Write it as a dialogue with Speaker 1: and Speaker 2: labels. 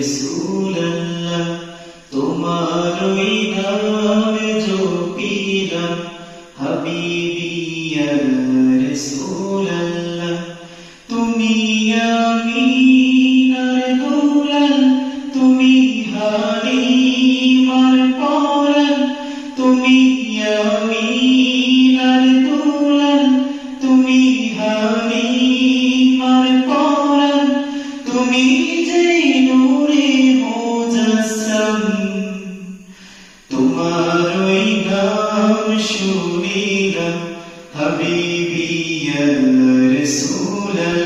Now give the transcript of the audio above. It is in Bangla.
Speaker 1: রাসূলুল্লাহ তোমার ওই নাম জপিলাম হাবিবি ইয়া রাসূলুল্লাহ তুমি আমিনার দুলাল তুমি হালিমার পরাণ তুমি আমিনার দুলাল তুমি হালিমার পরাণ তুমি যে নূরে মুজাসসাম তোমার ওই নাম শুনিলাম হাবিবি ইয়া রাসূলুল্লাহ